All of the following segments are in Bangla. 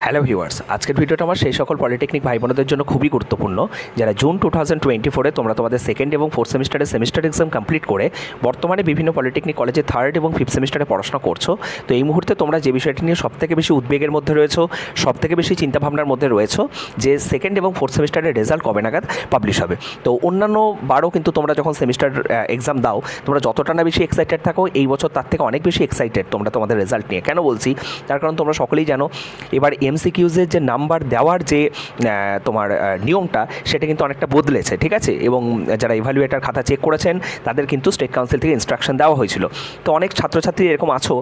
হ্যালো ভিউয়ার্স, আজকের ভিডিওটা আমার সেই সকল পলিটেকনিক ভাই বোনদের জন্য খুবই গুরুত্বপূর্ণ যারা জুন 2024-এ তোমরা তোমাদের সেকেন্ড এবং ফোর্থ সেমিস্টারের সেমিস্টার এক্সাম কমপ্লিট করে বর্তমানে বিভিন্ন পলিটেকনিক কলেজে থার্ড এবং ফিফথ সেমিস্টারে পড়াশোনা করছো। তো এই মুহূর্তে তোমরা যে বিষয়টি নিয়ে সবথেকে বেশি উদ্বেগের মধ্যে রয়েছো, সবথেকে বেশি চিন্তাভাবনার মধ্যে রয়েছো যে সেকেন্ড এবং ফোর্থ সেমিস্টারের রেজাল্ট কবে নাগাদ পাবলিশ হবে। তো অন্যান্য বারও কিন্তু তোমরা যখন সেমিস্টার এক্সাম দাও তোমরা যতটা না বেশি এক্সাইটেড থাকো, এই বছর তার থেকে অনেক বেশি এক্সাইটেড তোমরা তোমাদের রেজাল্ট নিয়ে। কেন বলছি? তার কারণ তোমরা সকলেই জানো এবার এমসিকিউজের যে নাম্বার দেওয়ার যে তোমার নিয়মটা সেটা কিন্তু অনেকটা বদলেছে, ঠিক আছে? এবং যারা ইভ্যালুয়েটার খাতা চেক করেছেন তাদের কিন্তু স্টেট কাউন্সিল থেকে ইনস্ট্রাকশন দেওয়া হয়েছিল। তো অনেক ছাত্রছাত্রী এরকম আছো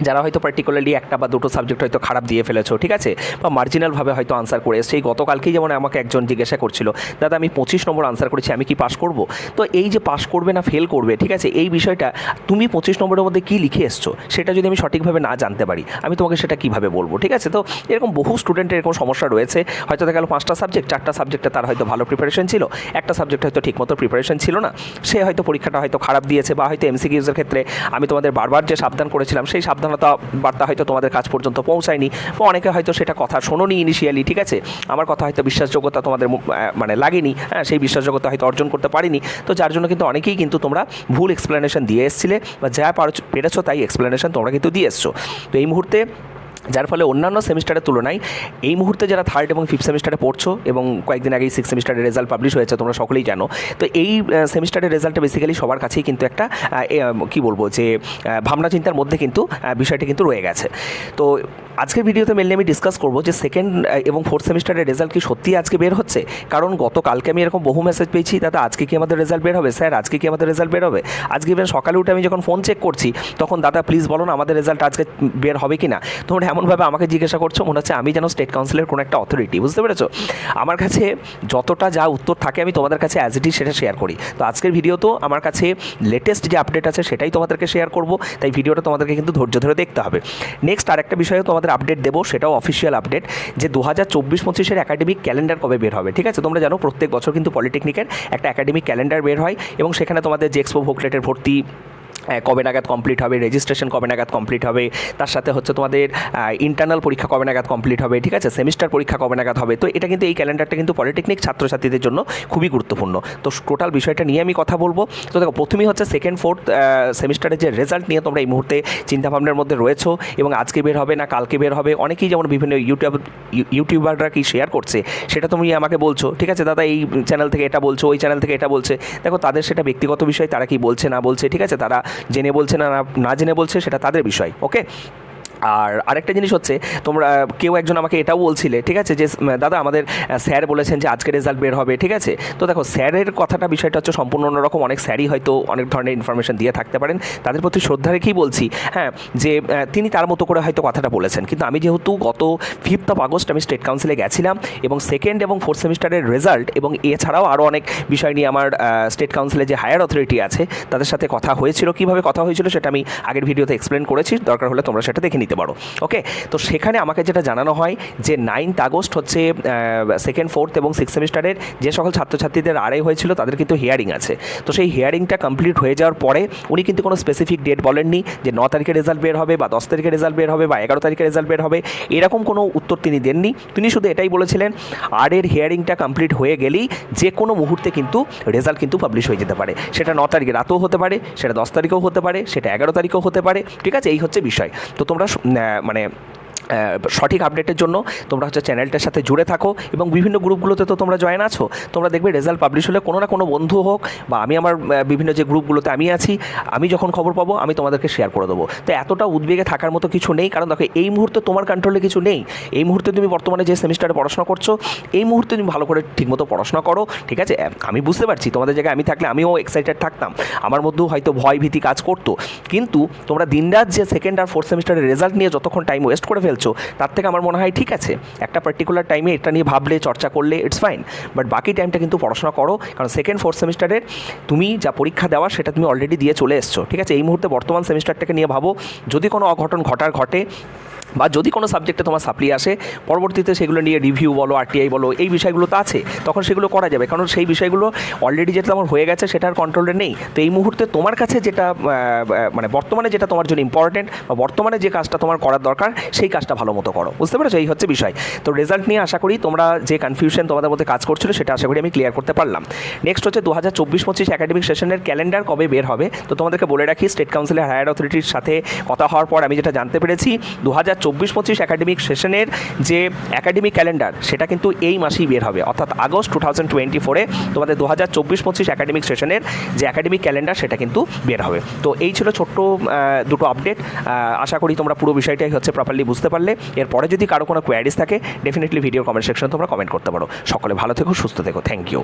যারা হয়তো পার্টিকুলারলি একটা বা দুটো সাবজেক্ট হয়তো খারাপ দিয়ে ফেলেছো, ঠিক আছে, বা মার্জিনালভাবে হয়তো আনসার করে এসছে। এই গতকালকেই যেমন আমাকে একজন জিজ্ঞাসা করছিল, দাদা আমি 25 নম্বর আনসার করেছি, আমি কি পাস করব? তো এই যে পাস করবে না ফেল করবে, ঠিক আছে, এই বিষয়টা তুমি 25 নম্বরের মধ্যে কী লিখে এসছো সেটা যদি আমি সঠিকভাবে না জানতে পারি আমি তোমাকে সেটা কীভাবে বলবো, ঠিক আছে? তো এরকম বহু স্টুডেন্টের এরকম সমস্যা রয়েছে। হয়তো দেখা গেল 5টা সাবজেক্ট, 4টা সাবজেক্টে তার হয়তো ভালো প্রিপারেশন ছিল, একটা সাবজেক্ট হয়তো ঠিকমতো প্রিপারেশন ছিল না, সে হয়তো পরীক্ষাটা হয়তো খারাপ দিয়েছে। বা হয়তো এমসিকিউজের ক্ষেত্রে আমি তোমাদের বারবার যে সাবধান করেছিলাম সেই সাবধানতা বার্তা হয়তো তোমাদের কাছ পর্যন্ত পৌঁছায়নি, বা অনেকে হয়তো সেটা কথা শোনোনি ইনিশিয়ালি, ঠিক আছে, আমার কথা হয়তো বিশ্বাসযোগ্যতা তোমাদের মানে লাগেনি, হ্যাঁ, সেই বিশ্বাসযোগ্যতা হয়তো অর্জন করতে পারিনি। তো যার জন্য কিন্তু অনেকেই কিন্তু তোমরা ভুল এক্সপ্লেনেশন দিয়ে এসেছিলে, বা যা পেরেছো তাই এক্সপ্লেনেশন তোমরা কিন্তু দিয়ে এসছো। তো এই মুহূর্তে যার ফলে অন্যান্য সেমিস্টারের তুলনায় এই মুহূর্তে যারা থার্ড এবং ফিফথ সেমিস্টারে পড়ছো, এবং কয়েকদিন আগেই সিক্স সেমিস্টারের রেজাল্ট পাবলিশ হয়েছে তোমরা সকলেই জানো, তো এই সেমিস্টারের রেজাল্টটা বেসিক্যালি সবার কাছেই কিন্তু একটা কী বলবো যে ভাবনা চিন্তার মধ্যে কিন্তু বিষয়টি কিন্তু রয়ে গেছে। তো আজকের ভিডিওতে মেনলি আমি ডিসকাস করবো যে সেকেন্ড এবং ফোর্থ সেমিস্টারের রেজাল্ট কি সত্যিই আজকে বের হচ্ছে? কারণ গতকালকে আমি এরকম বহু মেসেজ পেয়েছি, দাদা আজকে কি আমাদের রেজাল্ট বের হবে, স্যার আজকে কি আমাদের রেজাল্ট বের হবে। আজকে ইভেন সকালে উঠে আমি যখন ফোন চেক করছি তখন, দাদা প্লিজ বলো না আমাদের রেজাল্ট আজকে বের হবে কি না। তোমরা এমনভাবে আমাকে জিজ্ঞাসা করছো মনে হচ্ছে আমি যেন স্টেট কাউন্সিলের কোনো একটা অথরিটি, বুঝতে পেরেছো? আমার কাছে যতটা যা উত্তর থাকে আমি তোমাদের কাছে অ্যাজ ইট ইজ সেটা শেয়ার করি। তো আজকের ভিডিও তো আমার কাছে লেটেস্ট যে আপডেট আছে সেটাই তোমাদেরকে শেয়ার করব, তাই ভিডিওটা তোমাদেরকে কিন্তু ধৈর্য ধরে দেখতে হবে। নেক্সট আরেকটা বিষয়েও তোমাদের আপডেট দেবো, সেটাও অফিসিয়াল আপডেট, যে 2024-25 একাডেমিক ক্যালেন্ডার কবে বের হবে, ঠিক আছে? তোমরা জানো প্রত্যেক বছর কিন্তু পলিটেকনিকের একটা একাডেমিক ক্যালেন্ডার বের হয়, এবং সেখানে তোমাদের যে এক্সপো ভোকলেটের ভর্তি কবে নাগাদ কমপ্লিট হবে, রেজিস্ট্রেশন কবে নাগাদ কমপ্লিট হবে, তার সাথে হচ্ছে তোমাদের ইন্টারনাল পরীক্ষা কবে নাগাদ কমপ্লিট হবে, ঠিক আছে, সেমিস্টার পরীক্ষা কবে নাগাদ হবে। তো এটা কিন্তু এই ক্যালেন্ডারটা কিন্তু পলিটেকনিক ছাত্রছাত্রীদের জন্য খুবই গুরুত্বপূর্ণ। তো টোটাল বিষয়টা নিয়ে আমি কথা বলবো। তো দেখো, প্রথমেই হচ্ছে সেকেন্ড ফোর্থ সেমিস্টারের যে রেজাল্ট নিয়ে তোমরা এই মুহূর্তে চিন্তাভাবনার মধ্যে রয়েছো, এবং আজকে বের হবে না কালকে বের হবে, অনেকেই যেমন বিভিন্ন ইউটিউবাররা কি শেয়ার করছে সেটা তুমি আমাকে বলছো, ঠিক আছে, দাদা এই চ্যানেল থেকে এটা বলছো, ওই চ্যানেল থেকে এটা বলছে। দেখো, তাদের সেটা ব্যক্তিগত বিষয়, তারা কি বলছে না বলছে, ঠিক আছে, তারা জেনে বলছে না জেনে বলছে সেটা তাদের বিষয়, ওকে। আর আরেকটা জিনিস হচ্ছে, তোমরা কেউ একজন আমাকে এটাও বলছিলে, ঠিক আছে, যে দাদা আমাদের স্যার বলেছেন যে আজকে রেজাল্ট বের হবে, ঠিক আছে। তো দেখো, স্যারের কথাটা বিষয়টা হচ্ছে সম্পূর্ণ অন্যরকম। অনেক স্যারই হয়তো অনেক ধরনের ইনফরমেশন দিয়ে থাকতে পারেন, তাদের প্রতি শ্রদ্ধা রেখেই বলছি, হ্যাঁ, যে তিনি তার মতো করে হয়তো কথাটা বলেছেন। কিন্তু আমি যেহেতু গত 5th আগস্ট আমি স্টেট কাউন্সিলে গেছিলাম, এবং সেকেন্ড এবং ফোর্থ সেমিস্টারের রেজাল্ট এবং এছাড়াও আরও অনেক বিষয় নিয়ে আমার স্টেট কাউন্সিলে যে হায়ার অথরিটি আছে তাদের সাথে কথা হয়েছিল। কীভাবে কথা হয়েছিল সেটা আমি আগের ভিডিওতে এক্সপ্লেন করেছি, দরকার হলে তোমরা সেটা দেখে নিতে পারো, ওকে। তো সেখানে আমাকে যেটা জানানো হয় যে 9th আগস্ট হচ্ছে সেকেন্ড ফোর্থ এবং সিক্স সেমিস্টারের যে সকল ছাত্রছাত্রীদের আড়াই হয়েছিল তাদের কিন্তু হিয়ারিং আছে। তো সেই হিয়ারিংটা কমপ্লিট হয়ে যাওয়ার পরে উনি কিন্তু কোনো স্পেসিফিক ডেট বলেননি যে 9 তারিখে রেজাল্ট বের হবে, বা 10 তারিখে রেজাল্ট বের হবে, বা 11 তারিখে রেজাল্ট বের হবে, এরকম কোনো উত্তর তিনি দেননি। তিনি শুধু এটাই বলেছিলেন, এর হিয়ারিংটা কমপ্লিট হয়ে গেলেই যে কোনো মুহূর্তে কিন্তু রেজাল্ট কিন্তু পাবলিশ হয়ে যেতে পারে। সেটা 9 তারিখে রাতেও হতে পারে, সেটা 10 তারিখেও হতে পারে, সেটা 11 তারিখেও হতে পারে, ঠিক আছে, এই হচ্ছে বিষয়। তো তোমরা মানে সঠিক আপডেটের জন্য তোমরা হচ্ছে চ্যানেলটার সাথে জুড়ে থাকো, এবং বিভিন্ন গ্রুপগুলোতে তো তোমরা জয়েন আছো। তোমরা দেখবে রেজাল্ট পাবলিশ হলে কোনো না কোনো বন্ধু হোক, বা আমি আমার বিভিন্ন যে গ্রুপগুলোতে আমি আছি, আমি যখন খবর পাবো আমি তোমাদেরকে শেয়ার করে দেবো। তো এতটা উদ্বেগে থাকার মতো কিছু নেই, কারণ দেখো এই মুহূর্তে তোমার কন্ট্রোলে কিছু নেই। এই মুহূর্তে তুমি বর্তমানে যে সেমিস্টারে পড়াশোনা করছো, এই মুহূর্তে তুমি ভালো করে ঠিকমতো পড়াশোনা করো, ঠিক আছে। আমি বুঝতে পারছি তোমাদের জায়গায় আমি থাকলে আমিও এক্সাইটেড থাকতাম, আমার মধ্যেও হয়তো ভয় ভীতি কাজ করতো, কিন্তু তোমরা দিনরাত যে সেকেন্ড আর ফোর্থ সেমিস্টারের রেজাল্ট নিয়ে যতক্ষণ টাইম ওয়েস্ট করে ফেলছো, তার থেকে আমার মনে হয় ঠিক আছে একটা পার্টিকুলার টাইমে এটা নিয়ে ভাবলে, চর্চা করলে ইটস ফাইন, বাট বাকি টাইমটা কিন্তু পড়াশোনা করো। কারণ সেকেন্ড ফোর্থ সেমিস্টারের তুমি যা পরীক্ষা দেওয়ার সেটা তুমি অলরেডি দিয়ে চলে এসছো, ঠিক আছে। এই মুহূর্তে বর্তমান সেমিস্টারটাকে নিয়ে ভাবো, যদি কোনো অঘটন ঘটে বা যদি কোনো সাবজেক্টে তোমার সাপ্লি আসে পরবর্তীতে সেগুলো নিয়ে রিভিউ বলো, আরটিআই বলো, এই বিষয়গুলো তো আছে, তখন সেগুলো করা যাবে, কারণ সেই বিষয়গুলো অলরেডি যেটা তোমার হয়ে গেছে সেটা আর কন্ট্রোলে নেই। তো এই মুহূর্তে তোমার কাছে যেটা মানে বর্তমানে যেটা তোমার জন্য ইম্পর্টেন্ট বা বর্তমানে যে কাজটা তোমার করার দরকার সেই কাজটা ভালো মতো করো, বুঝতে পেরেছো? এই হচ্ছে বিষয়। তো রেজাল্ট নিয়ে আশা করি তোমরা যে কনফিউশন তোমাদের মধ্যে কাজ করছিল সেটা আশা করি আমি ক্লিয়ার করতে পারলাম। নেক্সট হচ্ছে 2024-25 একাডেমিক সেশনের ক্যালেন্ডার কবে বের হবে। তো তোমাদেরকে বলে রাখি, স্টেট কাউন্সিলের হায়ার অথরিটির সাথে কথা হওয়ার পর আমি যেটা জানতে পেরেছি, 2024-25 একাডেমিক সেশনের যে একাডেমিক ক্যালেন্ডার সেটা কিন্তু এই মাসেই বের হবে, অর্থাৎ আগস্ট 2024-এ তোমাদের 2024-25 একাডেমিক সেশনের যে একাডেমিক ক্যালেন্ডার সেটা কিন্তু বের হবে। তো এই ছিল ছোট্ট দুটো আপডেট। আশা করি তোমরা পুরো বিষয়টাই হচ্ছে প্রপারলি বুঝতে পারলে। এরপরে যদি কারো কোনো কোয়ারিজ থাকে ডেফিনেটলি ভিডিও কমেন্ট সেকশনে তোমরা কমেন্ট করতে পারো। সকলে ভালো থেকো, সুস্থ থেকো, থ্যাংক ইউ।